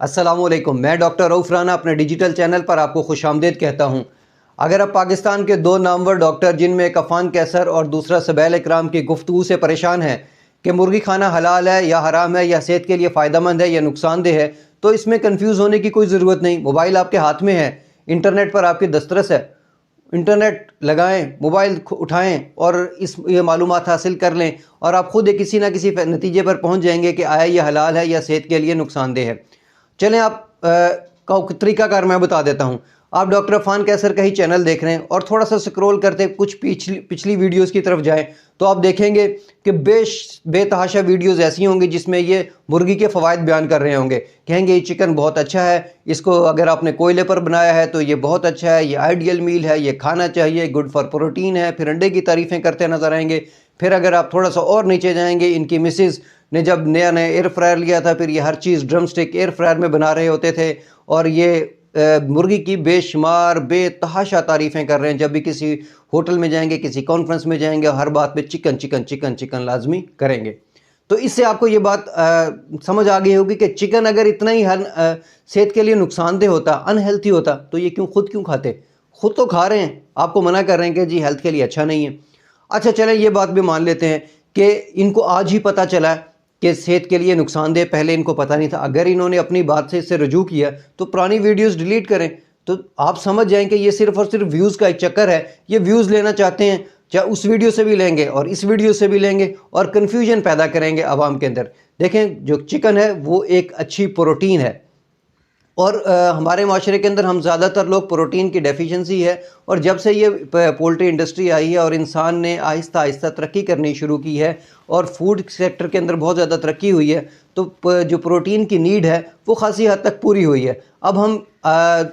अस्सलाम वालेकुम। मैं डॉक्टर रऊफ राना अपने डिजिटल चैनल पर आपको खुश आमदीद कहता हूँ। अगर आप पाकिस्तान के दो नामवर डॉक्टर जिनमें एक अफान कैसर और दूसरा सबैल इकराम की गुफ्तगू से परेशान हैं कि मुर्गी खाना हलाल है या हराम है या सेहत के लिए फ़ायदेमंद है या नुकसानदेह है, तो इसमें कन्फ्यूज़ होने की कोई ज़रूरत नहीं। मोबाइल आपके हाथ में है, इंटरनेट पर आपकी दस्तरस है, इंटरनेट लगाएं, मोबाइल उठाएं और ये मालूमात हासिल कर लें और आप ख़ुद किसी ना किसी नतीजे पर पहुंच जाएंगे कि आया ये हलाल है या सेहत के लिए नुकसानदेह है। चलें आप का तरीक़ाकार मैं बता देता हूँ। आप डॉक्टर अफान कैसर का ही चैनल देख रहे हैं और थोड़ा सा स्क्रॉल करते कुछ पिछली वीडियोस की तरफ जाएं तो आप देखेंगे कि बेतहाशा वीडियोस ऐसी होंगी जिसमें ये मुर्गी के फ़वाइद बयान कर रहे होंगे। कहेंगे ये चिकन बहुत अच्छा है, इसको अगर आपने कोयले पर बनाया है तो ये बहुत अच्छा है, ये आइडियल मील है, ये खाना चाहिए, गुड फॉर प्रोटीन है। फिर अंडे की तारीफ़ें करते नज़र आएंगे। फिर अगर आप थोड़ा सा और नीचे जाएंगे, इनकी मिसेज़ ने जब नया एयर फ्रायर लिया था, फिर ये हर चीज़ ड्रम स्टिक एयर फ्रायर में बना रहे होते थे और ये मुर्गी की बेशुमार बेतहाशा तारीफ़ें कर रहे हैं। जब भी किसी होटल में जाएंगे, किसी कॉन्फ्रेंस में जाएंगे, हर बात पे चिकन चिकन चिकन चिकन लाजमी करेंगे। तो इससे आपको ये बात समझ आ गई होगी कि चिकन अगर इतना ही सेहत के लिए नुकसानदेह होता, अनहेल्थी होता, तो ये क्यों खाते। खुद तो खा रहे हैं, आपको मना कर रहे हैं कि जी हेल्थ के लिए अच्छा नहीं है। अच्छा चलें ये बात भी मान लेते हैं कि इनको आज ही पता चला कि सेहत के लिए नुकसानदेह, पहले इनको पता नहीं था। अगर इन्होंने अपनी बात से इससे रजू किया तो पुरानी वीडियोस डिलीट करें, तो आप समझ जाएं कि ये सिर्फ़ और सिर्फ व्यूज़ का एक चक्कर है। ये व्यूज़ लेना चाहते हैं, चाहे उस वीडियो से भी लेंगे और इस वीडियो से भी लेंगे और कन्फ्यूजन पैदा करेंगे आवाम के अंदर। देखें, जो चिकन है वो एक अच्छी प्रोटीन है और हमारे माशरे के अंदर हम ज़्यादातर लोग प्रोटीन की डेफिशिएंसी है। और जब से ये पोल्ट्री इंडस्ट्री आई है और इंसान ने आहिस्ता आहिस्ता तरक्की करनी शुरू की है और फूड सेक्टर के अंदर बहुत ज़्यादा तरक्की हुई है, तो जो प्रोटीन की नीड है वो खासी हद तक पूरी हुई है। अब हम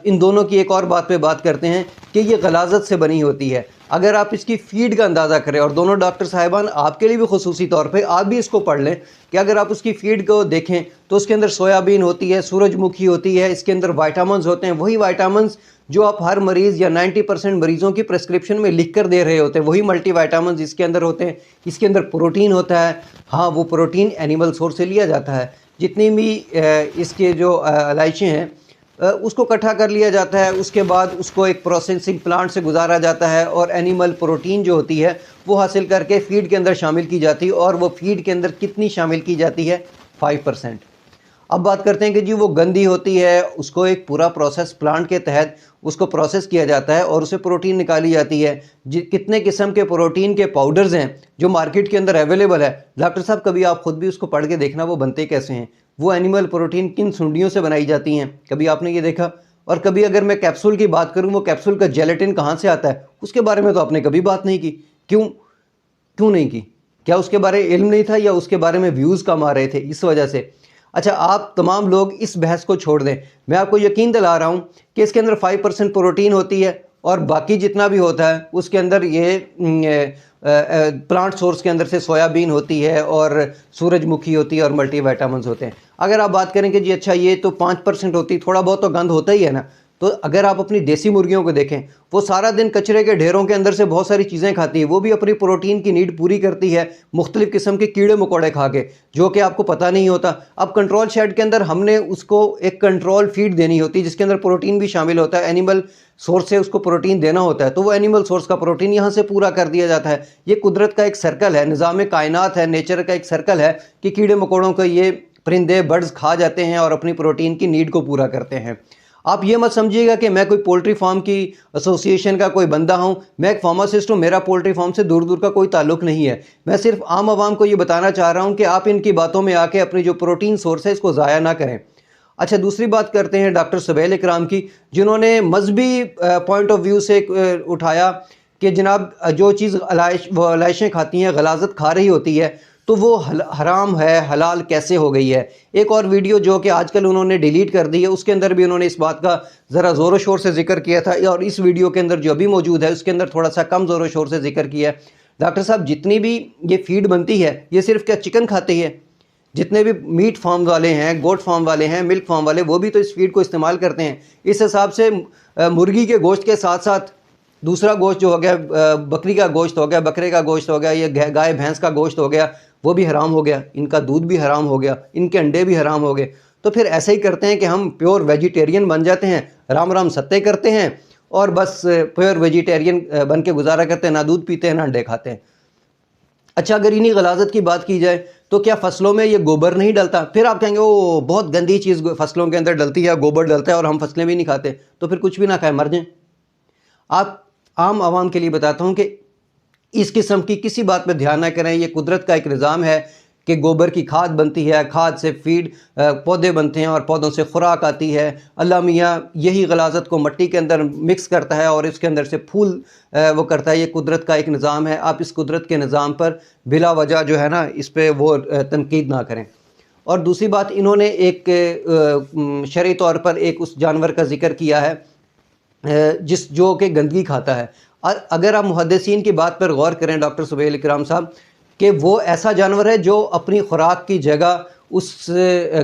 इन दोनों की एक और बात पे बात करते हैं कि ये गलाज़त से बनी होती है। अगर आप इसकी फ़ीड का अंदाज़ा करें, और दोनों डॉक्टर साहिबान आपके लिए भी खुसूसी तौर पे आप भी इसको पढ़ लें कि अगर आप उसकी फ़ीड को देखें तो उसके अंदर सोयाबीन होती है, सूरजमुखी होती है, इसके अंदर विटामिन्स होते हैं, वही विटामिन्स जो आप हर मरीज़ या 90% मरीज़ों की प्रेस्क्रिप्शन में लिख कर दे रहे होते हैं, वही मल्टी विटामिन्स इसके अंदर होते हैं। इसके अंदर प्रोटीन होता है, हाँ वो प्रोटीन एनिमल सोर्स से लिया जाता है। जितनी भी इसके जो इलाइचें हैं उसको इकट्ठा कर लिया जाता है, उसके बाद उसको एक प्रोसेसिंग प्लांट से गुजारा जाता है और एनिमल प्रोटीन जो होती है वो हासिल करके फ़ीड के अंदर शामिल की जाती है। और वो फ़ीड के अंदर कितनी शामिल की जाती है? 5%। अब बात करते हैं कि जी वो गंदी होती है, उसको एक पूरा प्रोसेस प्लांट के तहत उसको प्रोसेस किया जाता है और उसे प्रोटीन निकाली जाती है। कितने किस्म के प्रोटीन के पाउडर्स हैं जो मार्केट के अंदर अवेलेबल है। डॉक्टर साहब कभी आप ख़ुद भी उसको पढ़ के देखना वो बनते कैसे हैं, वो एनिमल प्रोटीन किन सुंडियों से बनाई जाती हैं, कभी आपने ये देखा? और कभी अगर मैं कैप्सूल की बात करूँ, वो कैप्सूल का जेलेटिन कहाँ से आता है उसके बारे में तो आपने कभी बात नहीं की। क्यों नहीं की? क्या उसके बारे में इल्म नहीं था या उसके बारे में व्यूज़ कम आ रहे थे इस वजह से? अच्छा, आप तमाम लोग इस बहस को छोड़ दें। मैं आपको यकीन दिला रहा हूँ कि इसके अंदर 5% प्रोटीन होती है और बाकी जितना भी होता है उसके अंदर ये प्लांट सोर्स के अंदर से सोयाबीन होती है और सूरजमुखी होती है और मल्टी विटामिन्स होते हैं। अगर आप बात करें कि जी अच्छा ये तो 5% होती, थोड़ा बहुत तो गंद होता ही है ना, तो अगर आप अपनी देसी मुर्गियों को देखें, वो सारा दिन कचरे के ढेरों के अंदर से बहुत सारी चीज़ें खाती है, वो भी अपनी प्रोटीन की नीड पूरी करती है मुख्तलिफ़ किस्म के कीड़े मकोड़े खा के, जो कि आपको पता नहीं होता। अब कंट्रोल शेड के अंदर हमने उसको एक कंट्रोल फीड देनी होती है जिसके अंदर प्रोटीन भी शामिल होता है, एनिमल सोर्स से उसको प्रोटीन देना होता है, तो वो एनिमल सोर्स का प्रोटीन यहाँ से पूरा कर दिया जाता है। ये कुदरत का एक सर्कल है, निज़ाम कायनात है, नेचर का एक सर्कल है कि कीड़े मकोड़ों को ये परिंदे बर्ड्स खा जाते हैं और अपनी प्रोटीन की नीड को पूरा करते हैं। आप ये मत समझिएगा कि मैं कोई पोल्ट्री फार्म की एसोसिएशन का कोई बंदा हूँ, मैं एक फार्मासिस्ट हूँ, मेरा पोल्ट्री फार्म से दूर दूर का कोई ताल्लुक़ नहीं है। मैं सिर्फ आम आवाम को ये बताना चाह रहा हूँ कि आप इनकी बातों में आके अपनी जो प्रोटीन सोर्स है इसको ज़ाया ना करें। अच्छा, दूसरी बात करते हैं डॉक्टर सबैल इकराम की, जिन्होंने मजहबी पॉइंट ऑफ व्यू से उठाया कि जनाब जो चीज़ इलाइशें खाती हैं, गलाज़त खा रही होती है, तो वो हराम है, हलाल कैसे हो गई है। एक और वीडियो जो कि आजकल उन्होंने डिलीट कर दी है, उसके अंदर भी उन्होंने इस बात का ज़रा ज़ोर शोर से जिक्र किया था और इस वीडियो के अंदर जो अभी मौजूद है उसके अंदर थोड़ा सा कम ज़ोर शोर से जिक्र किया है। डॉक्टर साहब, जितनी भी ये फीड बनती है ये सिर्फ क्या चिकन खाते हैं? जितने भी मीट फार्म वाले हैं, गोट फार्म वाले हैं, मिल्क फार्म वाले, वो भी तो इस फीड को इस्तेमाल करते हैं। इस हिसाब से मुर्गी के गोश्त के साथ साथ दूसरा गोश्त जो हो गया, बकरी का गोश्त हो गया, बकरे का गोश्त हो गया, ये गाय भैंस का गोश्त हो गया, वो भी हराम हो गया, इनका दूध भी हराम हो गया, इनके अंडे भी हराम हो गए। تو پھر ایسا ہی کرتے ہیں کہ ہم پیور ویجیٹیرین بن جاتے ہیں، رام رام ستتے کرتے ہیں اور بس پیور ویجیٹیرین بن کے گزارا کرتے ہیں، نہ دودھ پیتے ہیں نہ انڈے کھاتے ہیں۔ اچھا، اگر انہی غلاظت کی بات کی جائے تو کیا فصلوں میں یہ گوبر نہیں ڈلتا؟ پھر آپ کہیں گے وہ بہت گندی چیز فصلوں کے اندر ڈلتی ہے، گوبر ڈلتا ہے اور ہم فصلیں بھی نہیں کھاتے، تو پھر کچھ بھی نہ کھائیں، مر جائیں۔ آپ عام عوام کے لیے بتاتا ہوں کہ اس قسم کی کسی بات پہ دھیان نہ کریں، یہ قدرت کا ایک نظام ہے کہ گوبر کی کھاد بنتی ہے، کھاد سے فیڈ پودے بنتے ہیں اور پودوں سے خوراک آتی ہے، اللہ میاں یہی غلاظت کو مٹی کے اندر مکس کرتا ہے اور اس کے اندر سے پھول وہ کرتا ہے۔ یہ قدرت کا ایک نظام ہے، آپ اس قدرت کے نظام پر بلا وجہ جو ہے نا اس پہ وہ تنقید نہ کریں۔ اور دوسری بات، انہوں نے ایک شرعی طور پر ایک اس جانور کا ذکر کیا ہے جو کہ گندگی کھاتا ہے۔ اگر آپ محدثین کی بات پر غور کریں ڈاکٹر سہیل اکرام صاحب، کہ وہ ایسا جانور ہے جو اپنی خوراک کی جگہ اس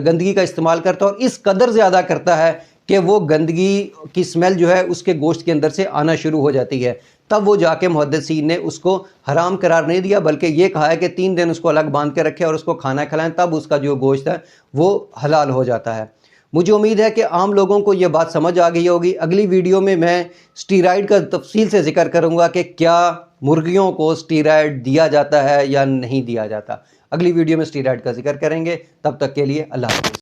گندگی کا استعمال کرتا ہے اور اس قدر زیادہ کرتا ہے کہ وہ گندگی کی سمیل جو ہے اس کے گوشت کے اندر سے آنا شروع ہو جاتی ہے، تب وہ جا کے محدثین نے اس کو حرام قرار نہیں دیا، بلکہ یہ کہا ہے کہ 3 دن اس کو الگ باندھ کے رکھے اور اس کو کھانا کھلائیں، تب اس کا جو گوشت ہے وہ حلال ہو جاتا ہے۔ مجھے امید ہے کہ عام لوگوں کو یہ بات سمجھ آ گئی ہوگی۔ اگلی ویڈیو میں اسٹیرائڈ کا تفصیل سے ذکر کروں گا کہ کیا مرغیوں کو اسٹیرائڈ دیا جاتا ہے یا نہیں دیا جاتا۔ اگلی ویڈیو میں اسٹیرائڈ کا ذکر کریں گے، تب تک کے لیے اللہ حافظ۔